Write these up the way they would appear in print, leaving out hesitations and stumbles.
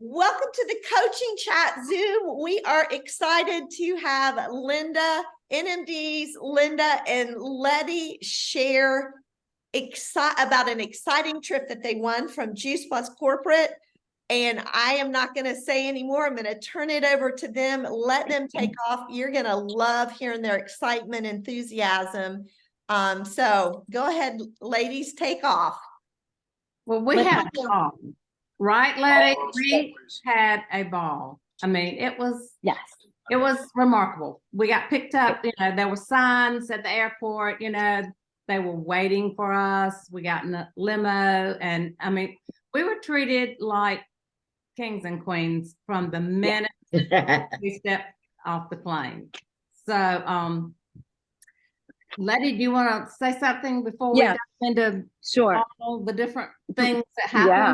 Welcome to the Coaching Chat Zoom. We are excited to have Linda, NMD's Linda and Letty share about an exciting trip that they won from Juice Plus Corporate. And I am not going to say anymore. I'm going to turn it over to them, let them take off. You're going to love hearing their excitement, enthusiasm. So go ahead, ladies, take off. Well, we had a ball, right, Letty? We had a ball. I mean, it was remarkable. We got picked up, there were signs at the airport, they were waiting for us. We got in a limo, and I mean, we were treated like kings and queens from the minute we stepped off the plane. So, Letty, do you want to say something before we dive into all the different things that happen? Yeah.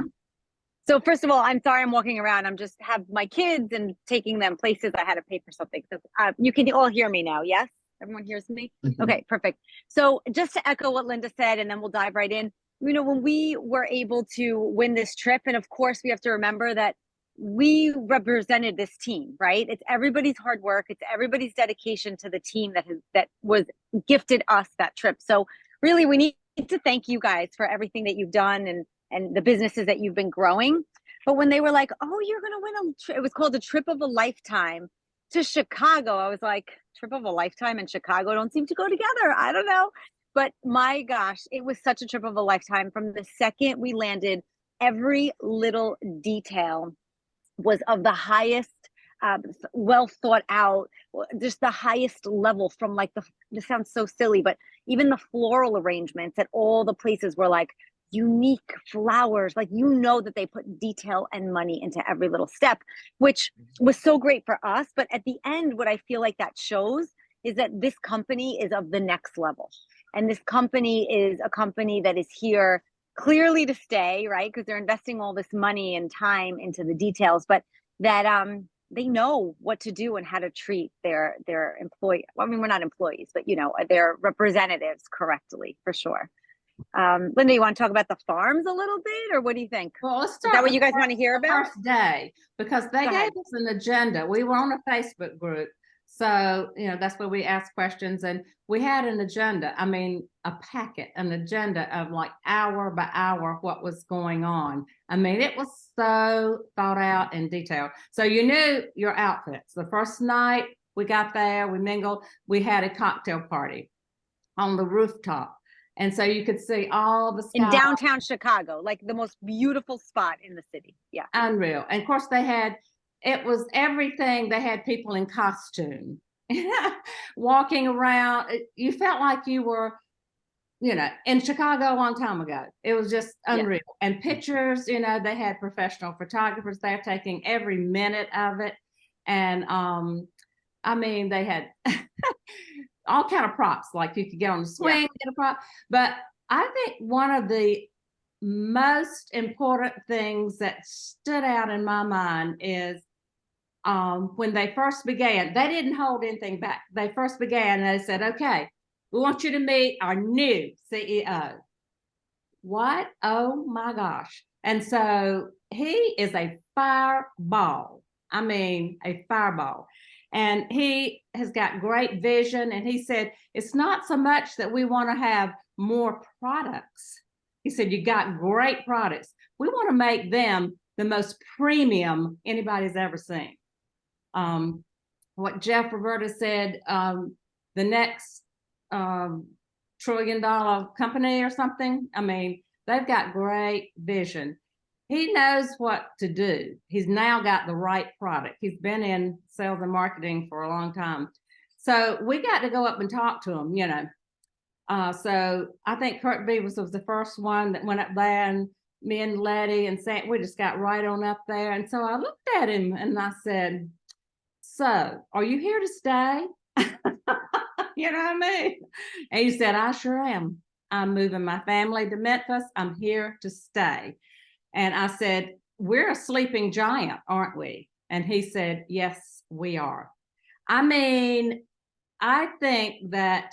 So first of all, I'm sorry I'm walking around. I'm just have my kids and taking them places I had to pay for something. So you can all hear me now, yes? Everyone hears me? Okay, perfect. So just to echo what Linda said, and then we'll dive right in. When we were able to win this trip, and of course we have to remember that we represented this team, right? It's everybody's hard work. It's everybody's dedication to the team that was gifted us that trip. So really, we need to thank you guys for everything that you've done and the businesses that you've been growing. But when they were like, oh, you're going to win it was called a trip of a lifetime to Chicago. I was like, trip of a lifetime and Chicago don't seem to go together. I don't know. But my gosh, it was such a trip of a lifetime. From the second we landed, every little detail was of the highest, well thought out, just the highest level from this sounds so silly, but even the floral arrangements at all the places were like unique flowers, that they put detail and money into every little step, which was so great for us. But at the end, what I feel like that shows is that this company is of the next level. And this company is a company that is here clearly to stay, right? Because they're investing all this money and time into the details, but that they know what to do and how to treat their employee. Well, I mean, we're not employees, but their representatives correctly, for sure. Linda, you want to talk about the farms a little bit, or what do you think? Well, let's start. Is that what you guys want to hear about? First day, because they gave us an agenda. We were on a Facebook group. So, that's where we asked questions, and we had an agenda. I mean, a packet, an agenda of like hour by hour what was going on. I mean, it was so thought out and detailed. So you knew your outfits. The first night we got there, we mingled, we had a cocktail party on the rooftop. And so you could see all the sky. In downtown Chicago, like the most beautiful spot in the city. Yeah. Unreal. And of course it was everything. They had people in costume walking around. You felt like you were, in Chicago a long time ago. It was just unreal. Yeah. And pictures, they had professional photographers there taking every minute of it. And I mean, they had all kind of props, like you could get on the swing, get a prop. But I think one of the most important things that stood out in my mind is when they first began, they didn't hold anything back. They first began and they said, okay, we want you to meet our new CEO. What? Oh my gosh. And so he is a fireball. I mean, a fireball. And he has got great vision. And he said, it's not so much that we want to have more products. He said, you got great products. We want to make them the most premium anybody's ever seen. What Jeff Roberta said, the next $1 trillion company or something. I mean, they've got great vision. He knows what to do. He's now got the right product. He's been in sales and marketing for a long time. So we got to go up and talk to him, So I think Kurt Beavers was the first one that went up there, and me and Letty and Sam, we just got right on up there. And so I looked at him and I said, so are you here to stay? You know what I mean? And he said, I sure am. I'm moving my family to Memphis. I'm here to stay. And I said, we're a sleeping giant, aren't we? And he said, yes, we are. I mean, I think that,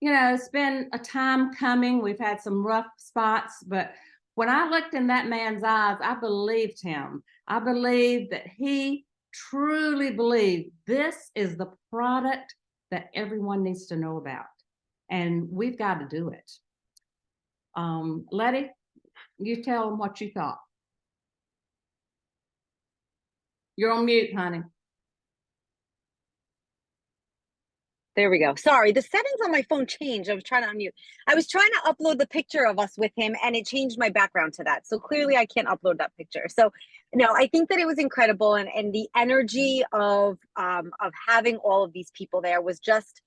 it's been a time coming. We've had some rough spots, but when I looked in that man's eyes, I believed him. I believed that he truly believed this is the product that everyone needs to know about. And we've got to do it. Letty, you tell them what you thought. You're on mute, honey. There we go. Sorry, the settings on my phone changed. I was trying to unmute. I was trying to upload the picture of us with him and it changed my background to that. So clearly I can't upload that picture. So no, I think that it was incredible. And the energy of having all of these people there was just,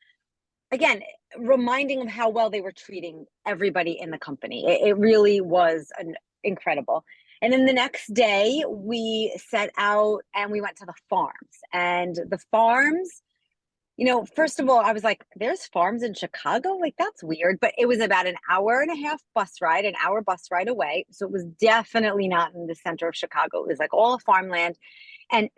again, reminding of how well they were treating everybody in the company. It really was incredible. And then the next day we set out and we went to the farms, and the farms, you know, first of all, I was like, there's farms in Chicago? Like, that's weird. But it was about an hour and a half bus ride, an hour bus ride away. So it was definitely not in the center of Chicago. It was like all farmland. And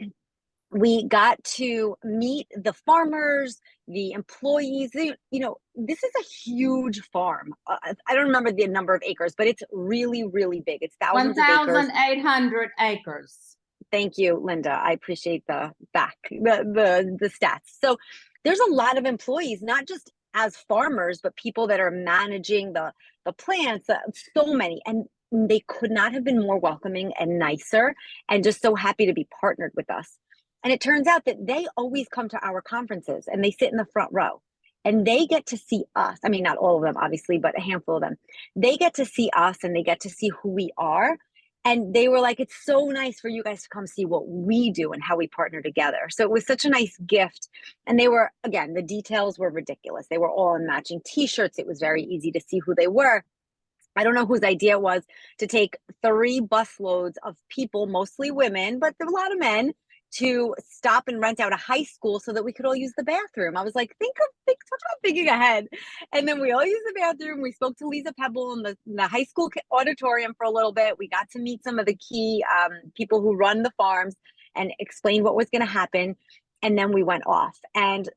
we got to meet the farmers, the employees. You know, this is a huge farm. I don't remember the number of acres, but it's really, really big. It's thousands of acres. 1,800 acres. Thank you, Linda. I appreciate the stats. So there's a lot of employees, not just as farmers, but people that are managing the plants, so many. And they could not have been more welcoming and nicer, and just so happy to be partnered with us. And it turns out that they always come to our conferences and they sit in the front row and they get to see us. I mean, not all of them, obviously, but a handful of them. They get to see us and they get to see who we are. And they were like, it's so nice for you guys to come see what we do and how we partner together. So it was such a nice gift. And they were, again, the details were ridiculous. They were all in matching t-shirts. It was very easy to see who they were. I don't know whose idea it was to take 3 busloads of people, mostly women, but there were a lot of men, to stop and rent out a high school so that we could all use the bathroom. I was like, talk about thinking ahead. And then we all used the bathroom. We spoke to Lisa Pebble in the high school auditorium for a little bit. We got to meet some of the key people who run the farms and explain what was going to happen. And then we went off. And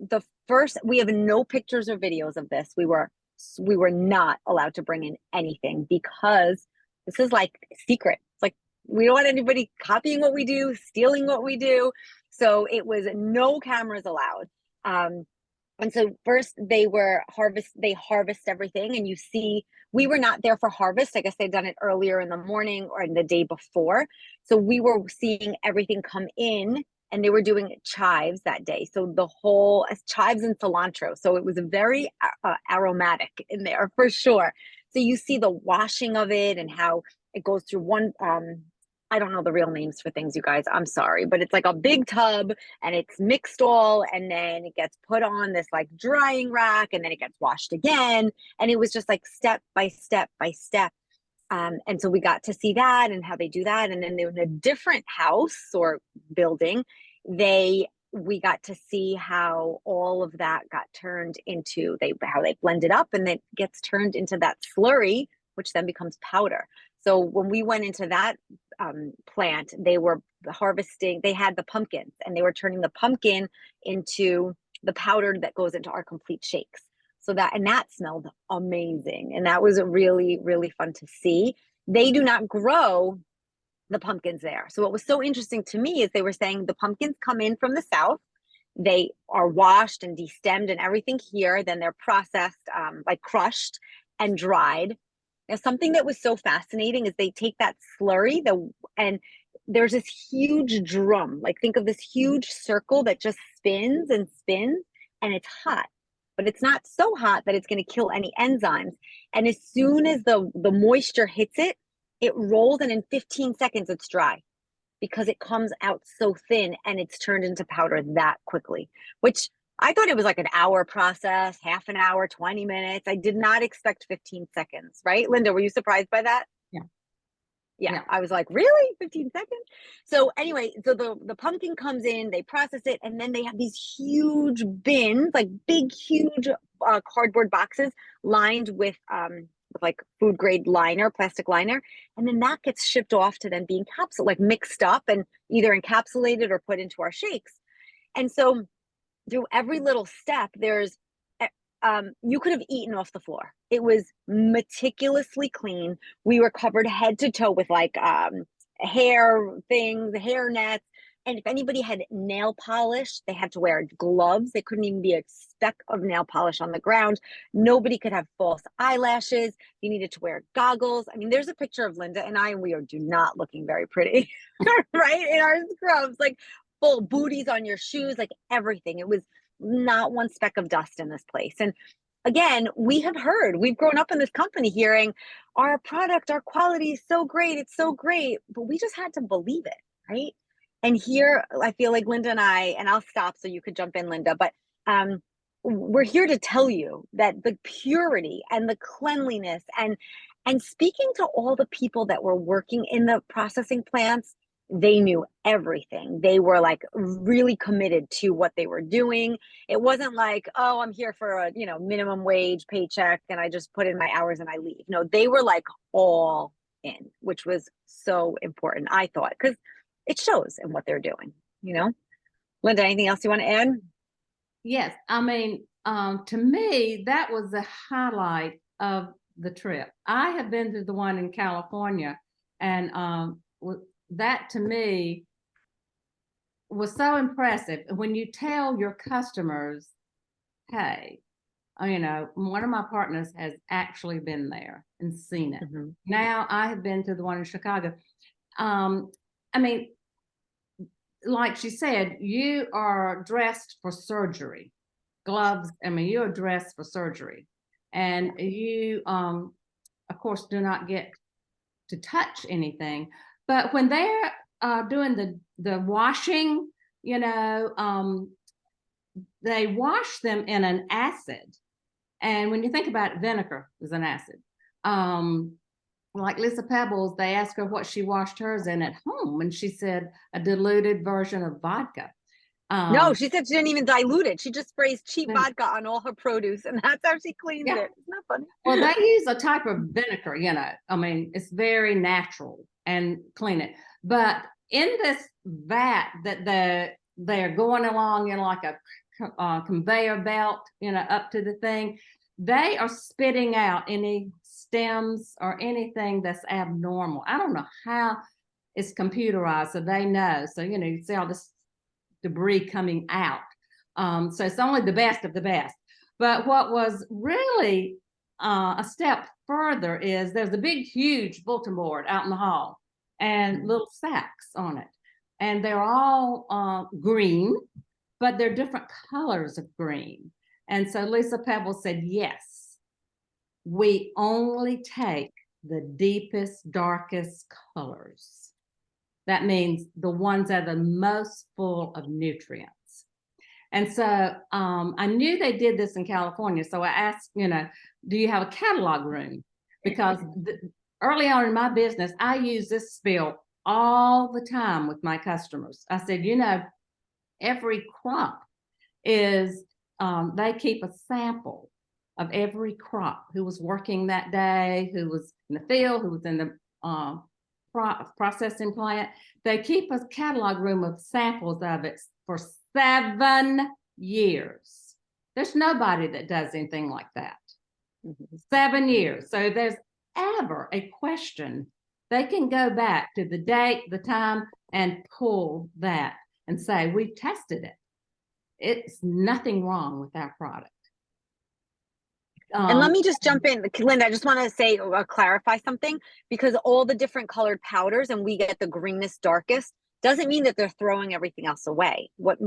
we have no pictures or videos of this. We were not allowed to bring in anything because this is like secret. It's like, we don't want anybody copying what we do, stealing what we do. So it was no cameras allowed. And so first they harvest everything. And you see, we were not there for harvest. I guess they'd done it earlier in the morning or the day before. So we were seeing everything come in, and they were doing chives that day. So the whole chives and cilantro. So it was very aromatic in there for sure. So you see the washing of it and how it goes through one, I don't know the real names for things, you guys, I'm sorry, but it's like a big tub and it's mixed all, and then it gets put on this like drying rack, and then it gets washed again. And it was just like step by step by step. And so we got to see that and how they do that. And then they were in a different house or building. We got to see how all of that got turned into how they blend it up, and it gets turned into that slurry, which then becomes powder. So when we went into that plant, they were harvesting, they had the pumpkins, and they were turning the pumpkin into the powder that goes into our complete shakes. So that smelled amazing. And that was really, really fun to see. They do not grow the pumpkins there. So what was so interesting to me is they were saying the pumpkins come in from the south. They are washed and destemmed and everything here. Then they're processed, like crushed and dried. Now, something that was so fascinating is they take that slurry, and there's this huge drum. Like, think of this huge circle that just spins and spins, and it's hot. But it's not so hot that it's going to kill any enzymes. And as soon as the moisture hits it, it rolls, and in 15 seconds it's dry, because it comes out so thin and it's turned into powder that quickly, which I thought it was like an hour process, half an hour, 20 minutes. I did not expect 15 seconds, right? Linda, were you surprised by that? Yeah. I was like, really? 15 seconds? So anyway, so the pumpkin comes in, they process it, and then they have these huge bins, like big, huge cardboard boxes lined with like food grade liner, plastic liner. And then that gets shipped off to then be encapsulated, like mixed up and either encapsulated or put into our shakes. And so through every little step, there's you could have eaten off the floor. It was meticulously clean. We were covered head to toe with like hair things, hair nets. And if anybody had nail polish, they had to wear gloves. There couldn't even be a speck of nail polish on the ground. Nobody could have false eyelashes. You needed to wear goggles. I mean, there's a picture of Linda and I, and we are do not looking very pretty, right? In our scrubs, like full booties on your shoes, like everything. It was not one speck of dust in this place. And again, we've grown up in this company hearing our product, our quality is so great. It's so great. But we just had to believe it, right? And here, I feel like Linda and I'll stop so you could jump in, Linda, but we're here to tell you that the purity and the cleanliness and speaking to all the people that were working in the processing plants, they knew everything. They were like really committed to what they were doing. It wasn't like, oh, I'm here for a, minimum wage paycheck and I just put in my hours and I leave. No, they were like all in, which was so important, I thought, because it shows in what they're doing, Linda, anything else you want to add? Yes, I mean, to me, that was the highlight of the trip. I have been to the one in California, and that to me was so impressive. When you tell your customers, hey, one of my partners has actually been there and seen it. Mm-hmm. Now I have been to the one in Chicago. I mean, like she said, you are dressed for surgery. Gloves, you are dressed for surgery. And you, of course, do not get to touch anything. But when they're doing the washing, they wash them in an acid. And when you think about it, vinegar is an acid. Like Lisa Pebbles, they asked her what she washed hers in at home, and she said a diluted version of vodka. No, she said she didn't even dilute it. She just sprays cheap vodka on all her produce, and that's how she cleans it. Isn't that funny? Well, they use a type of vinegar, it's very natural and clean it. But in this vat that they're going along in like a conveyor belt, up to the thing, they are spitting out any stems or anything that's abnormal. I don't know how it's computerized, so they know. So, you see all this debris coming out. So it's only the best of the best. But what was really a step further is there's a big, huge bulletin board out in the hall and little sacks on it. And they're all green, but they're different colors of green. And so Lisa Pebbles said, yes, we only take the deepest, darkest colors. That means the ones that are the most full of nutrients. And so I knew they did this in California. So I asked, do you have a catalog room? Because early on in my business, I use this spiel all the time with my customers. I said, every crop is, they keep a sample of every crop, who was working that day, who was in the field, who was in the processing plant. They keep a catalog room of samples of it for 7 years. There's nobody that does anything like that. 7 years. So if there's ever a question, they can go back to the date, the time, and pull that and say, we've tested it. It's nothing wrong with our product. And let me just jump in, Linda, I just want to say or clarify something, because all the different colored powders, and we get the greenest, darkest, doesn't mean that they're throwing everything else away. What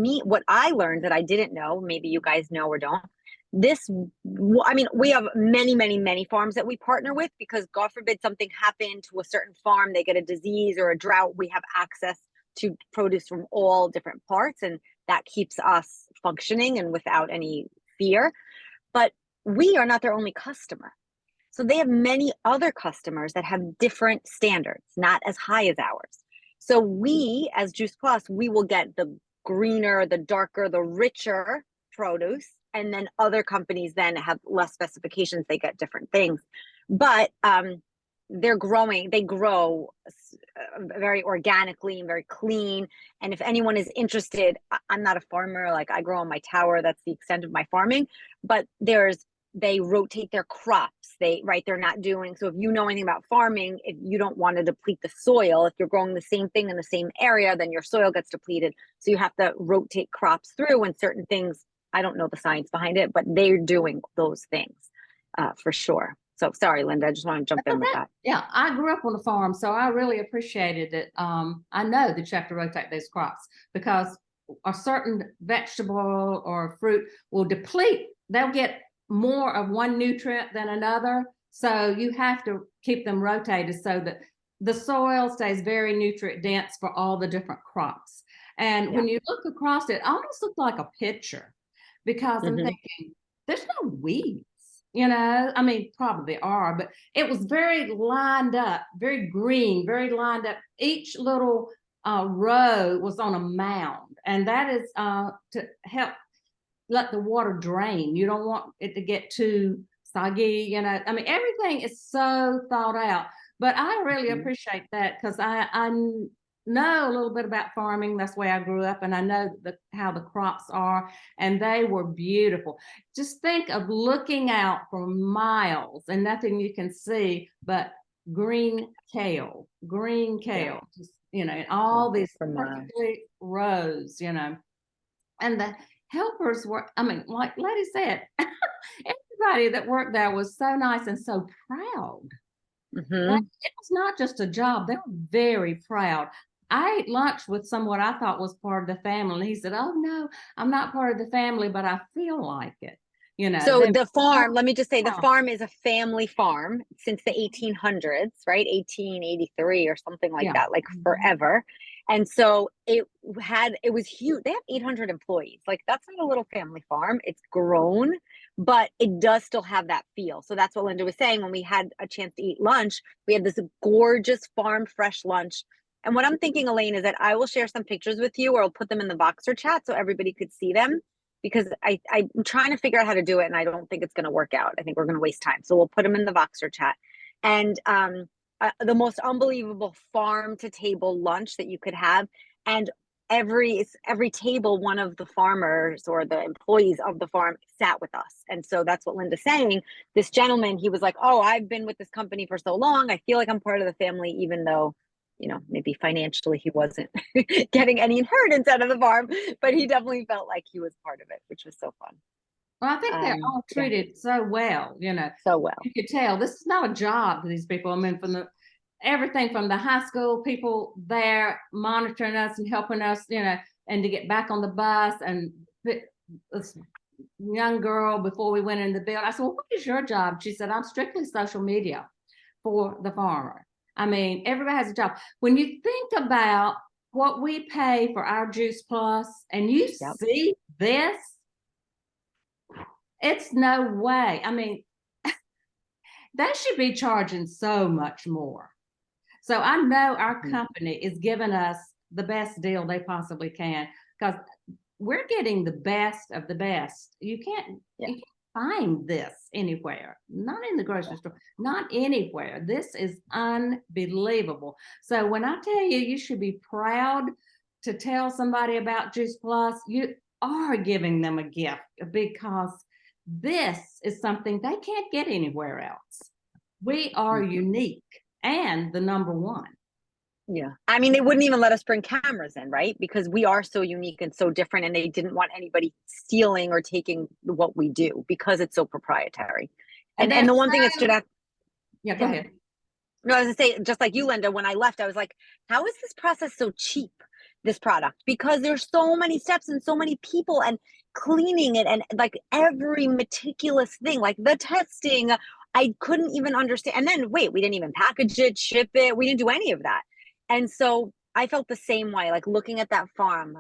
I learned that I didn't know, maybe you guys know or don't, we have many, many, many farms that we partner with, because God forbid something happened to a certain farm, they get a disease or a drought, we have access to produce from all different parts, and that keeps us functioning and without any fear. But we are not their only customer. So they have many other customers that have different standards, not as high as ours. So we, as Juice Plus, we will get the greener, the darker, the richer produce. And then other companies then have less specifications. They get different things. But they're growing. They grow very organically and very clean. And if anyone is interested, I'm not a farmer. Like I grow on my tower. That's the extent of my farming. But they rotate their crops. They're not doing, so if you know anything about farming, if you don't want to deplete the soil, if you're growing the same thing in the same area, then your soil gets depleted. So you have to rotate crops through, and certain things, I don't know the science behind it, but they're doing those things for sure. So sorry, Linda, I just want to jump in with that. Yeah, I grew up on a farm, so I really appreciated it. I know that you have to rotate those crops because a certain vegetable or fruit will deplete. They'll get more of one nutrient than another. So you have to keep them rotated so that the soil stays very nutrient dense for all the different crops. And when you look across it, almost looked like a picture because I'm thinking, there's no weeds. I mean, probably are, but it was very lined up, very green, very lined up. Each little row was on a mound, and that is to help let the water drain. You don't want it to get too soggy, I mean, everything is so thought out. But I really appreciate that because I know a little bit about farming. That's the way I grew up, and I know how the crops are, and they were beautiful. Just think of looking out for miles and nothing you can see but green kale, just, and all these perfectly rows, and the helpers were, I mean, like Letty said, everybody that worked there was so nice and so proud. It was not just a job. They were very proud. I ate lunch with someone I thought was part of the family. And he said, "Oh, no, I'm not part of the family, but I feel like it." So the farm, let me just say, the farm is a family farm since the 1800s, right? 1883 or something like that, like forever. And so it was huge. They have 800 employees. Like that's not a little family farm. It's grown, but it does still have that feel. So that's what Linda was saying. When we had a chance to eat lunch, we had this gorgeous farm fresh lunch. And what I'm thinking, Elaine, is that I will share some pictures with you, or I'll put them in the Voxer chat so everybody could see them, because I'm trying to figure out how to do it, and I don't think it's going to work out. I think we're going to waste time. So we'll put them in the Voxer chat. And the most unbelievable farm to table lunch that you could have. And every table, one of the farmers or the employees of the farm sat with us. And so that's what Linda's saying. This gentleman, he was like, "Oh, I've been with this company for so long. I feel like I'm part of the family," even though, maybe financially he wasn't getting any inheritance out of the farm, but he definitely felt like he was part of it, which was so fun. Well, I think they're all treated so well, So well. You could tell this is not a job to these people. I mean, everything from the high school people there monitoring us and helping us, and to get back on the bus, and this young girl before we went in the building. I said, "Well, what is your job?" She said, "I'm strictly social media for the farmer." I mean, everybody has a job. When you think about what we pay for our Juice Plus and you see this, it's no way. I mean, they should be charging so much more. So I know our company is giving us the best deal they possibly can, because we're getting the best of the best. You can't find this anywhere, not in the grocery store, not anywhere. This is unbelievable. So when I tell you, you should be proud to tell somebody about Juice Plus, you are giving them a gift, because this is something they can't get anywhere else. We are unique and the number one. Yeah. I mean, they wouldn't even let us bring cameras in, right? Because we are so unique and so different, and they didn't want anybody stealing or taking what we do because it's so proprietary. And the one thing that stood out. Yeah, go ahead. No, I was gonna say, just like you, Linda, when I left, I was like, how is this process so cheap, this product? Because there's so many steps and so many people and cleaning it and like every meticulous thing, like the testing, I couldn't even understand. And then we didn't even package it, ship it. We didn't do any of that. And so I felt the same way, like looking at that farm.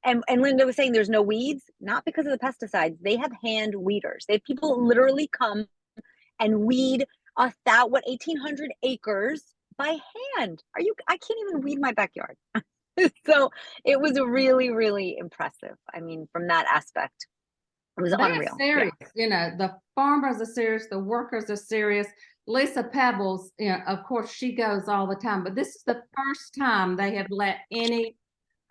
And Linda was saying there's no weeds, not because of the pesticides. They have hand weeders. They have people literally come and weed 1,800 acres by hand. I can't even weed my backyard. So it was really, really impressive. I mean, from that aspect, it was unreal. Serious. The farmers are serious. The workers are serious. Lisa Pebbles, you know, of course, she goes all the time, but this is the first time they have let any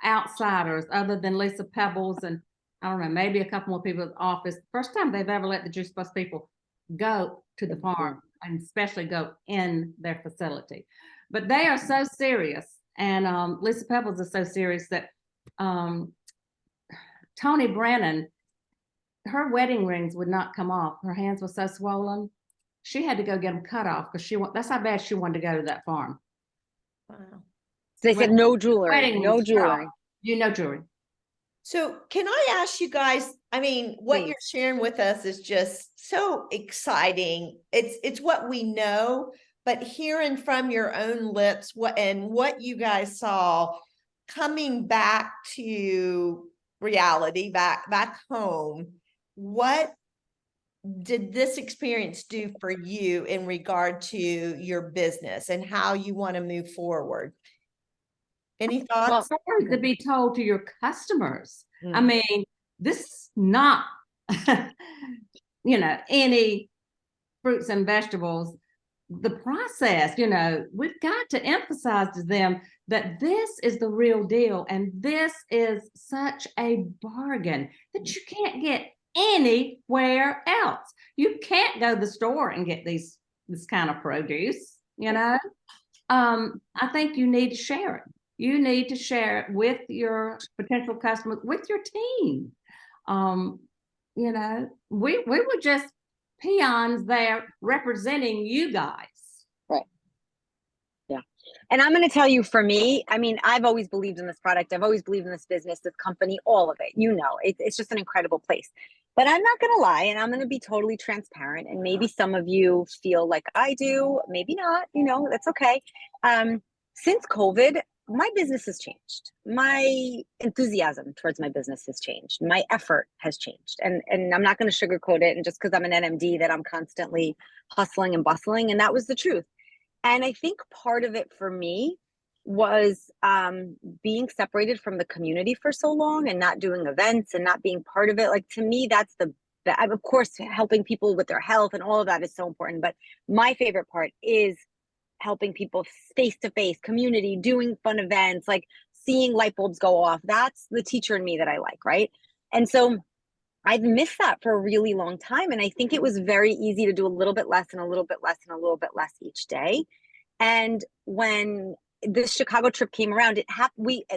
outsiders other than Lisa Pebbles and I don't know, maybe a couple more people in the office. First time they've ever let the Juice Plus people go to the farm and especially go in their facility. But they are so serious. And Lisa Pebbles is so serious that Tony Brennan, her wedding rings would not come off. Her hands were so swollen. She had to go get them cut off because that's how bad she wanted to go to that farm. Wow. So they said no jewelry, Wedding no rings cut off. jewelry. No jewelry. So can I ask you guys, I mean, what Please. you're sharing with us is just so exciting. It's what we know, but hearing from your own lips what you guys saw coming back to reality, back home, what did this experience do for you in regard to your business and how you want to move forward? Any thoughts? Stories to be told to your customers. I Mm. mean, this is not, you know, any fruits and vegetables. The process, you know, we've got to emphasize to them that this is the real deal and this is such a bargain that you can't get anywhere else. You can't go to the store and get this kind of produce, you know. I think you need to share it. You need to share it with your potential customers, with your team. You know, we were just peons there representing you guys. Right. Yeah. And I'm going to tell you, for me, I mean, I've always believed in this product. I've always believed in this business, this company, all of it. You know, it's just an incredible place. But I'm not going to lie, and I'm going to be totally transparent. And maybe some of you feel like I do, maybe not, you know, that's okay. Since COVID, my business has changed. My enthusiasm towards my business has changed. My effort has changed. And I'm not going to sugarcoat it. And just because I'm an NMD that I'm constantly hustling and bustling. And that was the truth. And I think part of it for me was being separated from the community for so long and not doing events and not being part of it. Like, to me, that's of course, helping people with their health and all of that is so important. But my favorite part is helping people face to face, community, doing fun events, like seeing light bulbs go off. That's the teacher in me that I like, right? And so I've missed that for a really long time. And I think it was very easy to do a little bit less and a little bit less and a little bit less each day. And when this Chicago trip came around,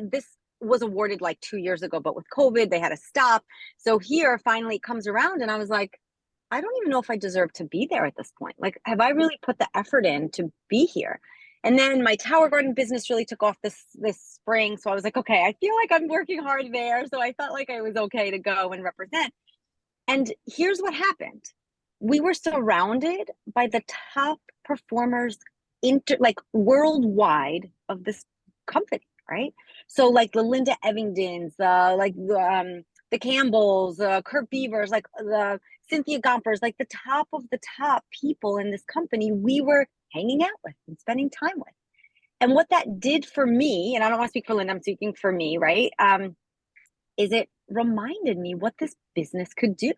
this was awarded like 2 years ago, but with COVID, they had to stop. So here finally it comes around and I was like, I don't even know if I deserve to be there at this point. Like, have I really put the effort in to be here? And then my Tower Garden business really took off this spring. So I was like, okay, I feel like I'm working hard there. So I felt like I was okay to go and represent. And here's what happened. We were surrounded by the top performers like worldwide of this company, right? So like the Linda Evingdons, the Campbells, Kurt Beavers, like the Cynthia Gompers, like the top of the top people in this company we were hanging out with and spending time with. And what that did for me, and I don't want to speak for Linda, I'm speaking for me, right? Is it reminded me what this business could do.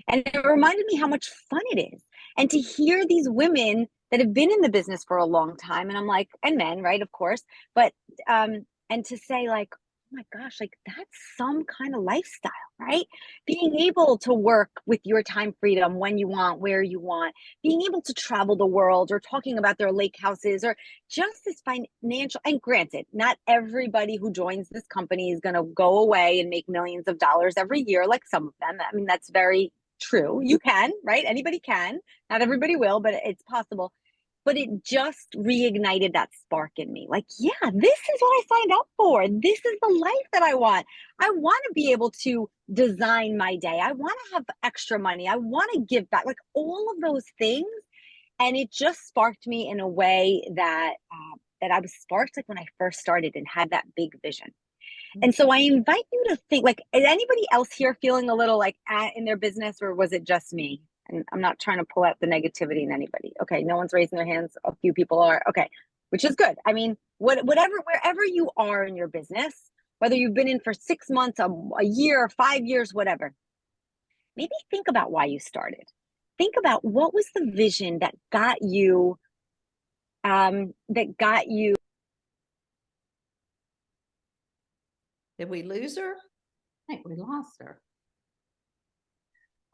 And it reminded me how much fun it is. And to hear these women that have been in the business for a long time, and I'm like, and men, right, of course, but, and to say like, oh my gosh, like that's some kind of lifestyle, right? Being able to work with your time freedom when you want, where you want, being able to travel the world, or talking about their lake houses, or just this financial, and granted, not everybody who joins this company is going to go away and make millions of dollars every year, like some of them. I mean, that's very true. You can, right? Anybody can. Not everybody will, but it's possible. But it just reignited that spark in me. Like, yeah, this is what I signed up for. This is the life that I want. I want to be able to design my day. I want to have extra money. I want to give back, like all of those things. And it just sparked me in a way that I was sparked like when I first started and had that big vision. And so I invite you to think, like, is anybody else here feeling a little like in their business, or was it just me? And I'm not trying to pull out the negativity in anybody. Okay, no one's raising their hands. A few people are. Okay, which is good. I mean, wherever you are in your business, whether you've been in for 6 months, a year, 5 years, whatever, maybe think about why you started. think about what was the vision that got you, that got you. Did we lose her? I think we lost her.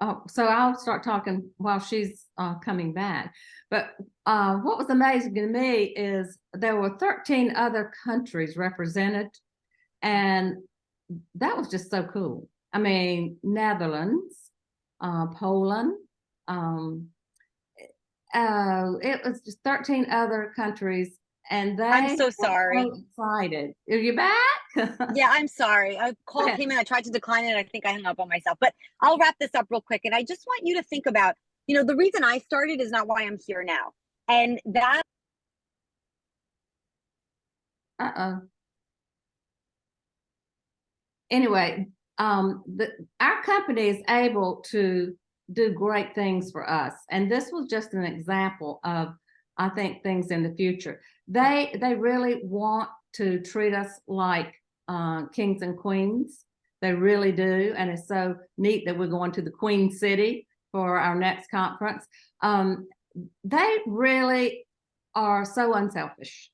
Oh, so I'll start talking while she's coming back. But what was amazing to me is there were 13 other countries represented, and that was just so cool. I mean, Netherlands, Poland, it was just 13 other countries, and they I'm so were sorry. so excited. Are you back? Yeah, I'm sorry. A call Okay. came in. I tried to decline it. I think I hung up on myself, but I'll wrap this up real quick. And I just want you to think about, you know, the reason I started is not why I'm here now. And that. Uh-oh. Anyway, our company is able to do great things for us, and this was just an example of, I think, things in the future. They really want to treat us like kings and queens. They really do, and it's so neat that we're going to the Queen City for our next conference. They really are so unselfish,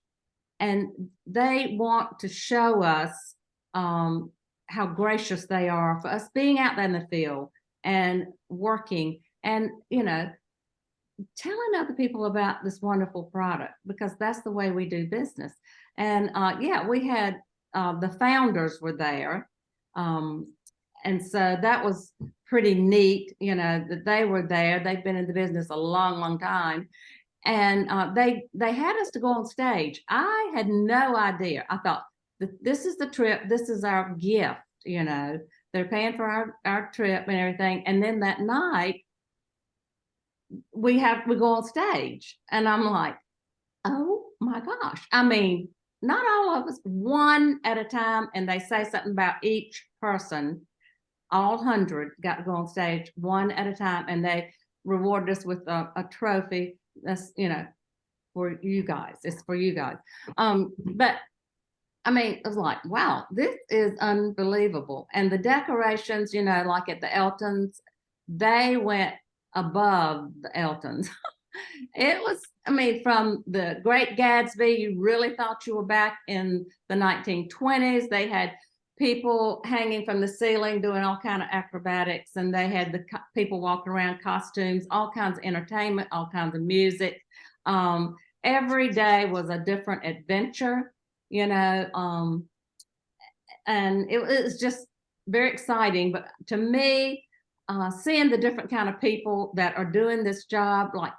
and they want to show us how gracious they are for us being out there in the field and working, and, you know, telling other people about this wonderful product, because that's the way we do business. And yeah, we had the founders were there. And so that was pretty neat, you know, that they were there. They've been in the business a long, long time. And they had us to go on stage. I had no idea. I thought, this is the trip, this is our gift, you know, they're paying for our trip and everything. And then that night we go on stage, and I'm like, oh my gosh. I mean, not all of us, one at a time, and they say something about each person. All 100 got to go on stage one at a time, and they rewarded us with a trophy. That's, you know, for you guys. It's for you guys. But I mean, it was like, wow, this is unbelievable. And the decorations, you know, like at the Eltons, they went above the Eltons. It was, I mean, from the Great Gatsby, you really thought you were back in the 1920s. They had people hanging from the ceiling doing all kind of acrobatics, and they had the people walking around costumes, all kinds of entertainment, all kinds of music. Every day was a different adventure, you know, and it was just very exciting. But to me, seeing the different kind of people that are doing this job, like,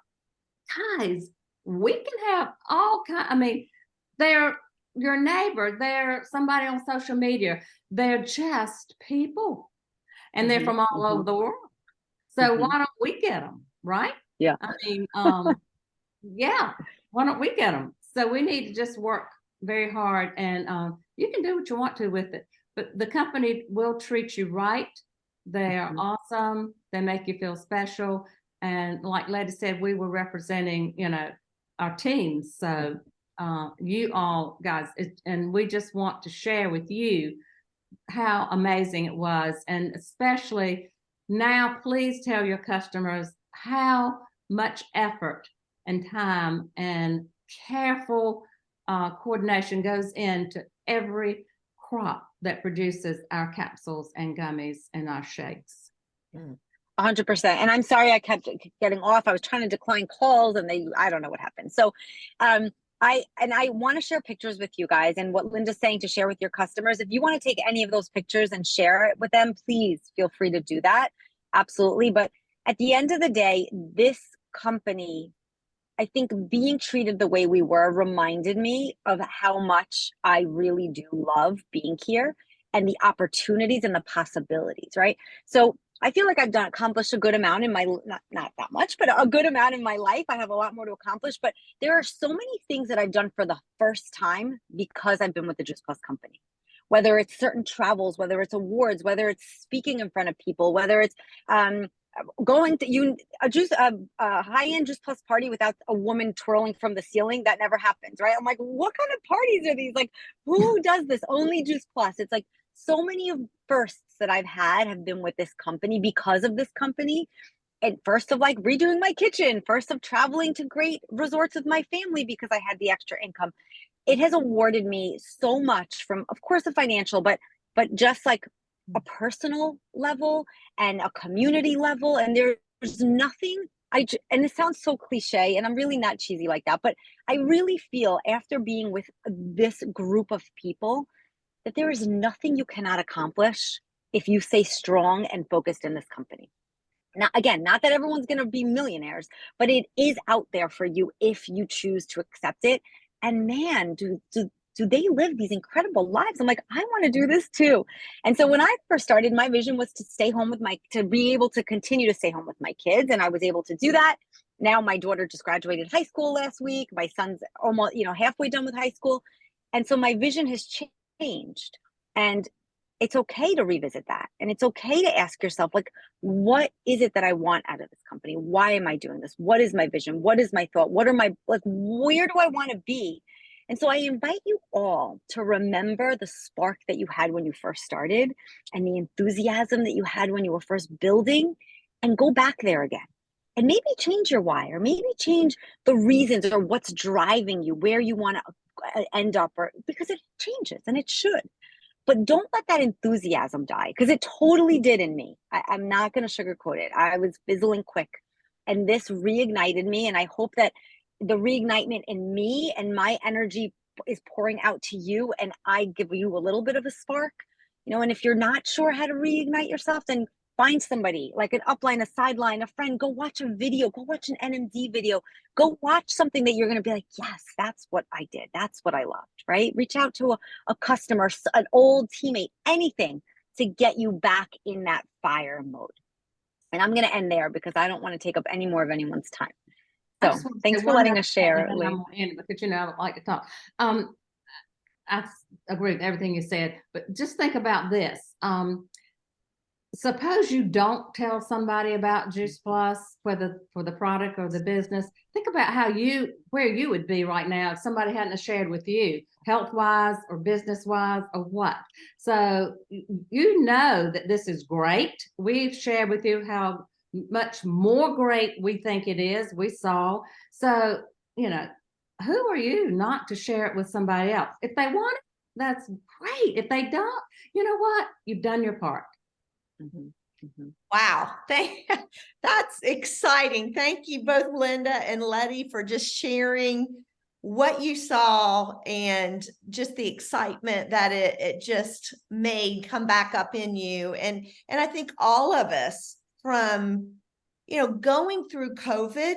guys, we can have all kind. I mean, they're your neighbor, they're somebody on social media, they're just people, and they're from all over the world. So why don't we get them, right? Yeah. I mean, yeah, why don't we get them? So we need to just work very hard, and you can do what you want to with it, but the company will treat you right. They are awesome. They make you feel special. And like Letty said, we were representing, you know, our teams. So you all guys, and we just want to share with you how amazing it was. And especially now, please tell your customers how much effort and time and careful coordination goes into every crop that produces our capsules and gummies and our shakes. 100%. And I'm sorry I kept getting off. I was trying to decline calls, and I don't know what happened. So I want to share pictures with you guys, and what Linda's saying to share with your customers. If you want to take any of those pictures and share it with them, please feel free to do that. Absolutely. But at the end of the day, this company, I think being treated the way we were reminded me of how much I really do love being here and the opportunities and the possibilities, right? So I feel like I've accomplished a good amount in my, not that much, but a good amount in my life. I have a lot more to accomplish, but there are so many things that I've done for the first time because I've been with the Juice Plus company. Whether it's certain travels, whether it's awards, whether it's speaking in front of people, whether it's going to a high-end Juice Plus party without a woman twirling from the ceiling. That never happens, right? I'm like, what kind of parties are these? Like, who does this? Only Juice Plus. It's like so many of firsts that I've had have been with this company because of this company. and first of like redoing my kitchen, first of traveling to great resorts with my family because I had the extra income. It has awarded me so much from, of course, the financial, but just like a personal level and a community level. And there's nothing and it sounds so cliche, and I'm really not cheesy like that, but I really feel after being with this group of people that there is nothing you cannot accomplish if you stay strong and focused in this company. Now, again, not that everyone's going to be millionaires, but it is out there for you if you choose to accept it. And man, do they live these incredible lives? I'm like, I want to do this too. And so when I first started, my vision was to stay home to be able to continue to stay home with my kids. And I was able to do that. Now my daughter just graduated high school last week. My son's almost, halfway done with high school. And so my vision has changed. And it's okay to revisit that. And it's okay to ask yourself, like, what is it that I want out of this company? Why am I doing this? What is my vision? What is my thought? What are my, like, where do I want to be? And so I invite you all to remember the spark that you had when you first started and the enthusiasm that you had when you were first building, and go back there again. And maybe change your why, or maybe change the reasons or what's driving you, where you want to end up, or because it changes and it should. But don't let that enthusiasm die, because it totally did in me. I'm not going to sugarcoat it. I was fizzling quick, and this reignited me. And I hope that the reignitement in me and my energy is pouring out to you, and I give you a little bit of a spark, and if you're not sure how to reignite yourself, then find somebody like an upline, a sideline, a friend. Go watch a video, go watch an NMD video, go watch something that you're going to be like, yes, that's what I did. That's what I loved, right? Reach out to a customer, an old teammate, anything to get you back in that fire mode. And I'm going to end there because I don't want to take up any more of anyone's time. So thanks for letting us share. Because I don't like to talk. I agree with everything you said, but just think about this. Suppose you don't tell somebody about Juice Plus for the product or the business. Think about where you would be right now if somebody hadn't shared with you, health-wise or business-wise or what. So you know that this is great. We've shared with you how much more great we think it is. We saw. So, who are you not to share it with somebody else? If they want it, that's great. If they don't, you know what? You've done your part. Mm-hmm. Mm-hmm. Wow. That's exciting. Thank you both, Linda and Letty, for just sharing what you saw and just the excitement that it just made come back up in you. And I think all of us, from, going through COVID,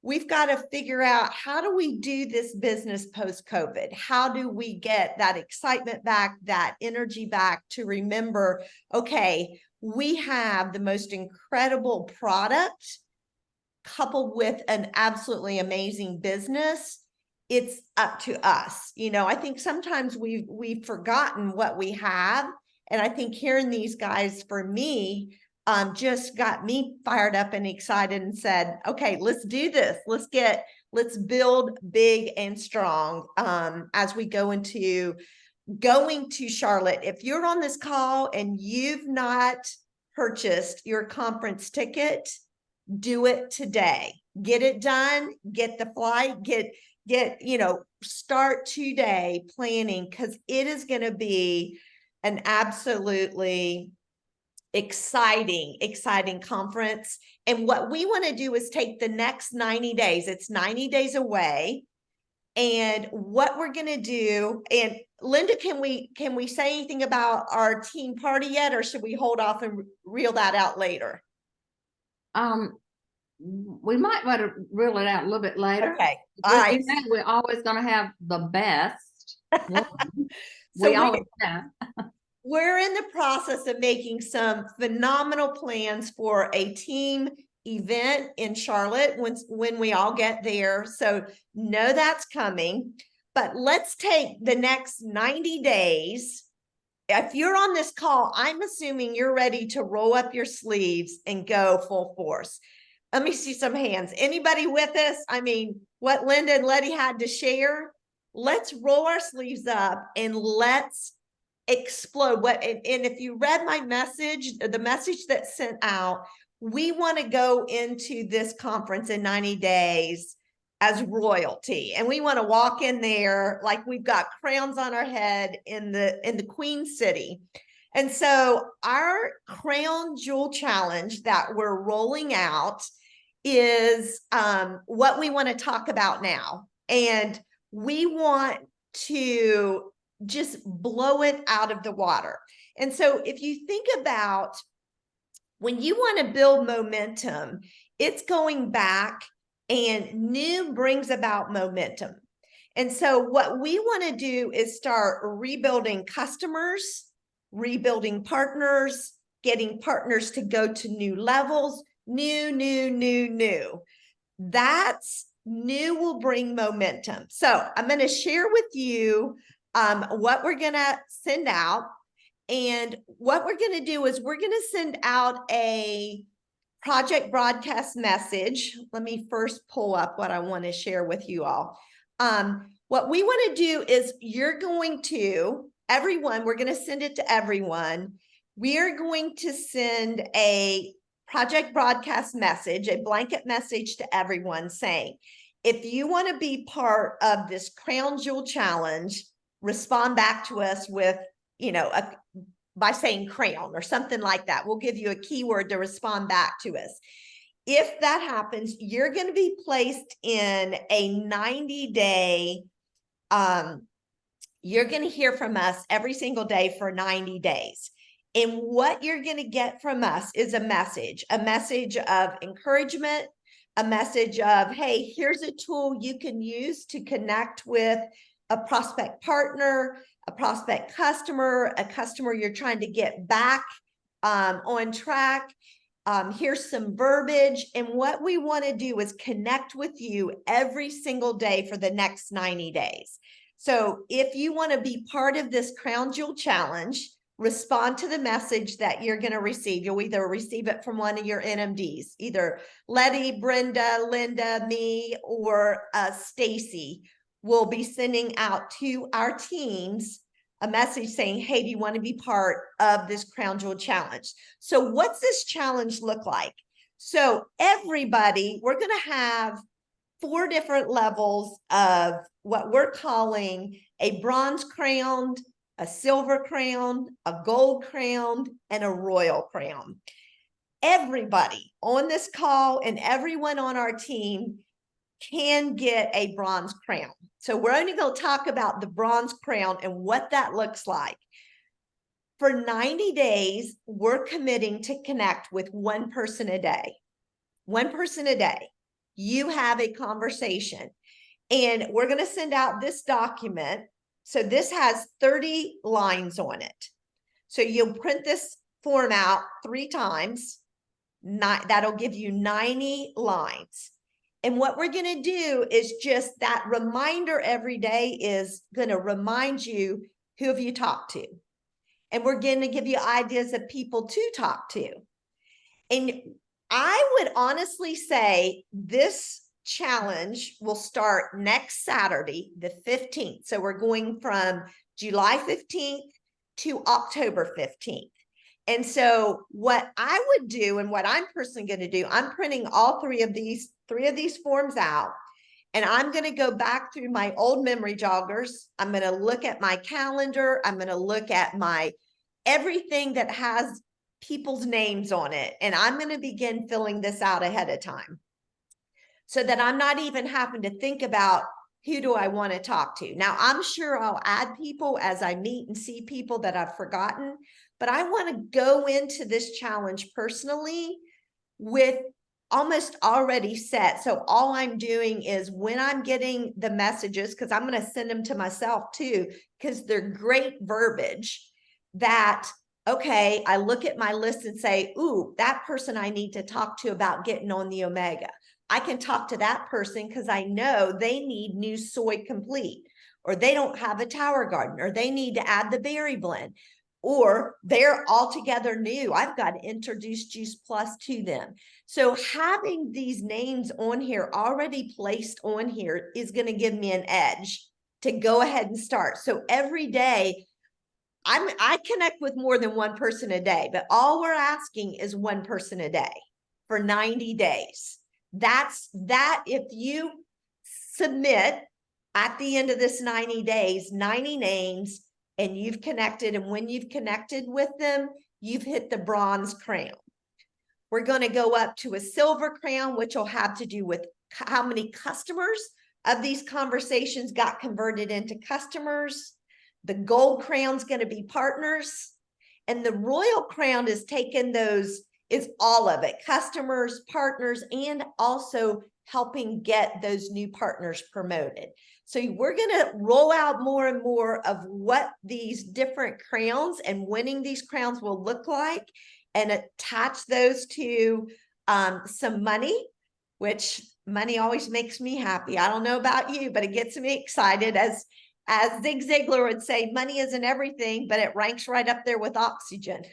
we've got to figure out, how do we do this business post-COVID? How do we get that excitement back, that energy back to remember, okay, we have the most incredible product coupled with an absolutely amazing business. It's up to us. I think sometimes we've forgotten what we have. And I think hearing these guys, for me, just got me fired up and excited and said, okay, let's do this. Let's build big and strong as we going to Charlotte. If you're on this call and you've not purchased your conference ticket, do it today. Get it done, get the flight, start today planning, because it is going to be an absolutely exciting conference. And what we want to do is take the next 90 days. It's 90 days away. And what we're going to do, and Linda, can we say anything about our team party yet, or should we hold off and reel that out later? We might want to reel it out a little bit later. Okay. All right. We're always going to have the best. We always have. We're in the process of making some phenomenal plans for a team event in Charlotte when we all get there. So know that's coming. But let's take the next 90 days. If you're on this call, I'm assuming you're ready to roll up your sleeves and go full force. Let me see some hands. Anybody with us? I mean, what Linda and Letty had to share. Let's roll our sleeves up and let's explode. And if you read my message, the message that's sent out, we want to go into this conference in 90 days as royalty. And we want to walk in there like we've got crowns on our head in the Queen City. And so our Crown Jewel Challenge that we're rolling out is what we want to talk about now. And we want to just blow it out of the water. And so if you think about when you want to build momentum, it's going back, and new brings about momentum. And so what we want to do is start rebuilding customers, rebuilding partners, getting partners to go to new levels, new. That's new will bring momentum. So I'm going to share with you what we're going to send out. And what we're going to do is we're going to send out a project broadcast message. Let me first pull up what I want to share with you all. What we want to do is we're going to send it to everyone. We are going to send a project broadcast message, a blanket message to everyone saying, if you want to be part of this Crown Jewel Challenge, respond back to us with, by saying crown or something like that. We'll give you a keyword to respond back to us. If that happens, you're going to be placed in a 90-day, you're going to hear from us every single day for 90 days. And what you're going to get from us is a message of encouragement, a message of, hey, here's a tool you can use to connect with a prospect partner, a prospect customer, a customer you're trying to get back on track. Here's some verbiage. And what we want to do is connect with you every single day for the next 90 days. So if you want to be part of this Crown Jewel Challenge, respond to the message that you're going to receive. You'll either receive it from one of your NMDs, either Letty, Brenda, Linda, me, or Stacy will be sending out to our teams a message saying, hey, do you want to be part of this Crown Jewel Challenge? So what's this challenge look like? So everybody, we're going to have 4 different levels of what we're calling a bronze crown, a silver crown, a gold crown, and a royal crown. Everybody on this call and everyone on our team can get a bronze crown. So we're only going to talk about the bronze crown and what that looks like. For 90 days, we're committing to connect with one person a day. One person a day. You have a conversation. And we're going to send out this document. So this has 30 lines on it. So you'll print this form out 3 times. That'll give you 90 lines. And what we're going to do is just that reminder every day is going to remind you, who have you talked to? And we're going to give you ideas of people to talk to. And I would honestly say this challenge will start next Saturday, the 15th. So we're going from July 15th to October 15th. And so what I would do and what I'm personally going to do, I'm printing all 3 of these forms out, and I'm going to go back through my old memory joggers. I'm going to look at my calendar. I'm going to look at my everything that has people's names on it. And I'm going to begin filling this out ahead of time so that I'm not even having to think about who do I want to talk to. Now, I'm sure I'll add people as I meet and see people that I've forgotten, but I want to go into this challenge personally with almost already set. So all I'm doing is when I'm getting the messages, because I'm going to send them to myself too, because they're great verbiage that, okay, I look at my list and say, ooh, that person I need to talk to about getting on the Omega. I can talk to that person because I know they need new soy complete, or they don't have a Tower Garden, or they need to add the berry blend, or they're altogether new. I've got to introduce Juice Plus to them. So having these names on here, already placed on here, is going to give me an edge to go ahead and start. So every day, I connect with more than one person a day, but all we're asking is one person a day. for 90 days. That's that. If you submit at the end of this 90 days, 90 names, and you've connected, and when you've connected with them, you've hit the bronze crown. We're going to go up to a silver crown, which will have to do with how many customers of these conversations got converted into customers. The gold crown's going to be partners. And the royal crown is taking those, is all of it, customers, partners, and also helping get those new partners promoted. So we're going to roll out more and more of what these different crowns and winning these crowns will look like, and attach those to some money, which money always makes me happy. I don't know about you, but it gets me excited. As Zig Ziglar would say, money isn't everything, but it ranks right up there with oxygen.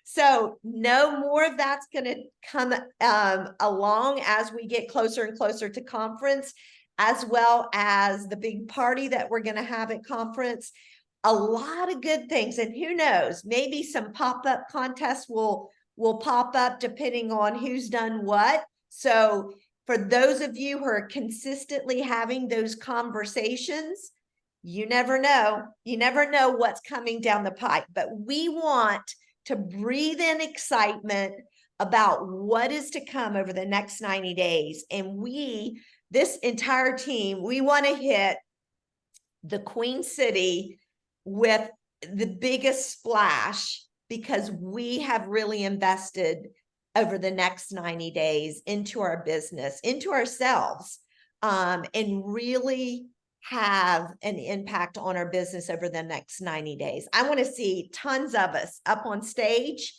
So no more of that's going to come along as we get closer and closer to conference, as well as the big party that we're going to have at conference. A lot of good things, and who knows, maybe some pop-up contests will pop up depending on who's done what. So for those of you who are consistently having those conversations, you never know what's coming down the pipe, but we want to breathe in excitement about what is to come over the next 90 days. And this entire team, we want to hit the Queen City with the biggest splash, because we have really invested over the next 90 days into our business, into ourselves, and really have an impact on our business over the next 90 days. I want to see tons of us up on stage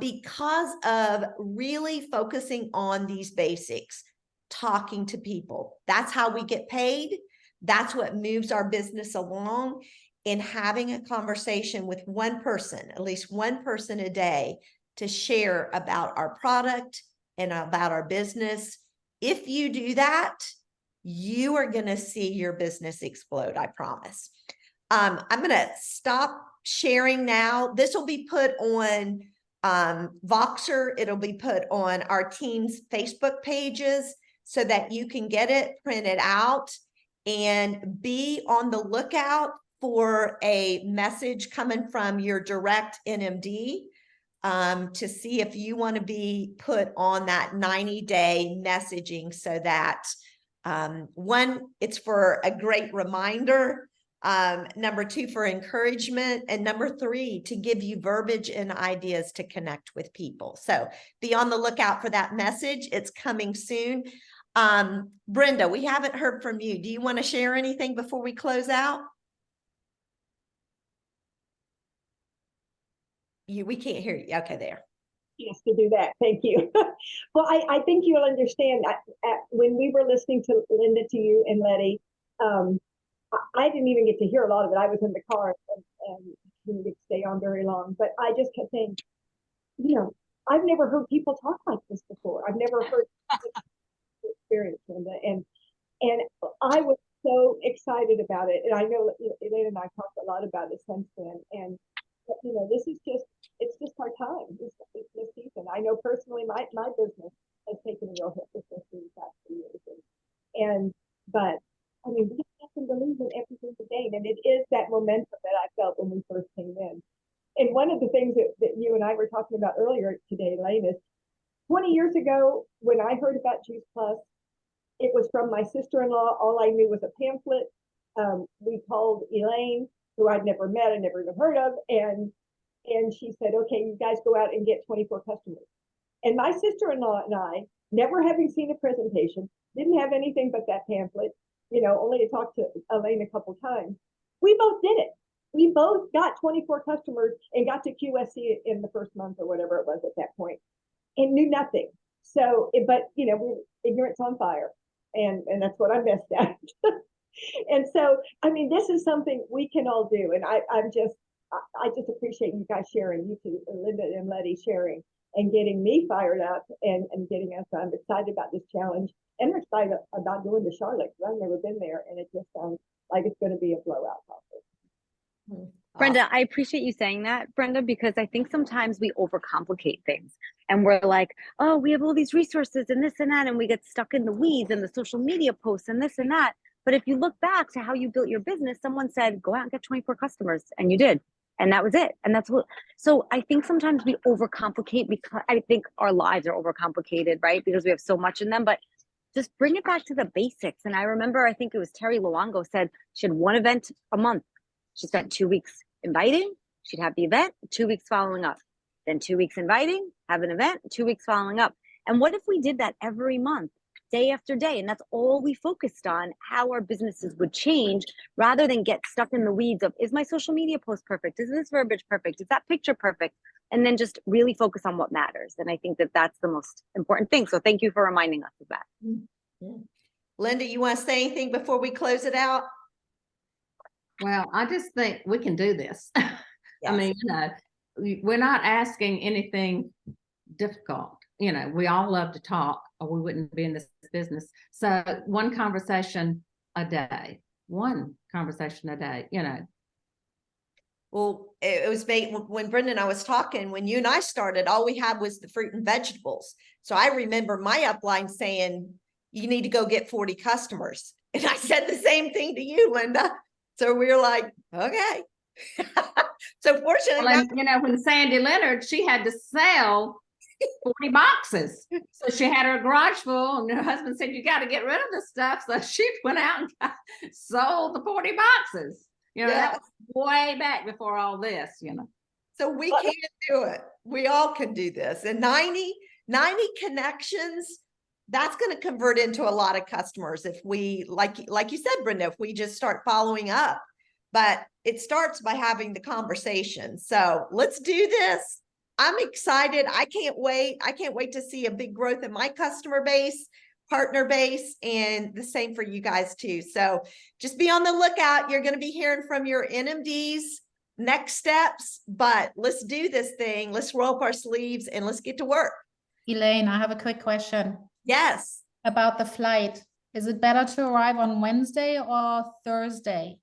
because of really focusing on these basics, talking to people. That's how we get paid. That's what moves our business along. In having a conversation with one person, at least one person a day, to share about our product and about our business. If you do that, you are going to see your business explode, I promise. I'm going to stop sharing now. This will be put on Voxer. It'll be put on our team's Facebook pages so that you can get it printed out, and be on the lookout for a message coming from your direct NMD to see if you want to be put on that 90-day messaging, so that one, it's for a great reminder, number two, for encouragement, and number three, to give you verbiage and ideas to connect with people. So be on the lookout for that message. It's coming soon. Brenda, we haven't heard from you. Do you want to share anything before we close out? We can't hear you. Okay, there. Yes, to do that. Thank you. Well, I think you'll understand that when we were listening to Linda, to you and Letty, I didn't even get to hear a lot of it. I was in the car and didn't get to stay on very long, but I just kept saying, I've never heard people talk like this before. I've never heard this experience, Linda, and I was so excited about it. And I know Elaine and I talked a lot about it since then. And this is it's just our time. It's this season. I know personally, my business has taken a real hit with this these past 2 years, but I mean, we have to believe in everything to gain, and it is that momentum that I felt when we first came in. And one of the things that you and I were talking about earlier today, Elaine, is 20 years ago when I heard about Juice Plus, it was from my sister-in-law. All I knew was a pamphlet. We called Elaine, who I'd never met, I never even heard of, and she said, okay, you guys go out and get 24 customers. And my sister-in-law and I, never having seen a presentation, didn't have anything but that pamphlet, only to talk to Elaine a couple times. We both did it. We both got 24 customers and got to QSC in the first month or whatever it was at that point, and knew nothing. So, but ignorance on fire, and that's what I'm best at. And so, I mean, this is something we can all do. And I just appreciate you guys sharing, you two, Linda and Letty, sharing and getting me fired up and getting us. I'm excited about this challenge, and I'm excited about going to Charlotte, because I've never been there, and it just sounds like it's going to be a blowout conference. Brenda, I appreciate you saying that, Brenda, because I think sometimes we overcomplicate things. And we're like, oh, we have all these resources and this and that. And we get stuck in the weeds and the social media posts and this and that. But if you look back to how you built your business, someone said, go out and get 24 customers. And you did. And that was it. And that's what, so I think sometimes we overcomplicate, because I think our lives are overcomplicated, right? Because we have so much in them, but just bring it back to the basics. And I remember, I think it was Terry Luongo said she had one event a month. She spent 2 weeks inviting. She'd have the event, 2 weeks following up, then 2 weeks inviting, have an event, 2 weeks following up. And what if we did that every month, day after day? And that's all we focused on, how our businesses would change, rather than get stuck in the weeds of, is my social media post perfect? Is this verbiage perfect? Is that picture perfect? And then just really focus on what matters. And I think that that's the most important thing. So thank you for reminding us of that. Linda, you want to say anything before we close it out? Well, I just think we can do this. I Yes. mean, we're not asking anything difficult. We all love to talk, or we wouldn't be in this business. So one conversation a day, Well, it was made when Brenda and I was talking, when you and I started, all we had was the fruit and vegetables. So I remember my upline saying, you need to go get 40 customers. And I said the same thing to you, Linda. So we were like, okay. So fortunately, well, and, when Sandy Leonard, she had to sell 40 boxes. So she had her garage full, and her husband said, you got to get rid of this stuff. So she went out and sold the 40 boxes. That was way back before all this, So we can do it. We all can do this. And 90 connections, that's going to convert into a lot of customers if we, like you said, Brenda, if we just start following up. But it starts by having the conversation. So let's do this. I'm excited. I can't wait. I can't wait to see a big growth in my customer base, partner base, and the same for you guys too. So just be on the lookout. You're going to be hearing from your NMDs next steps, but let's do this thing. Let's roll up our sleeves and let's get to work. Elaine, I have a quick question Yes. about the flight. Is it better to arrive on Wednesday or Thursday?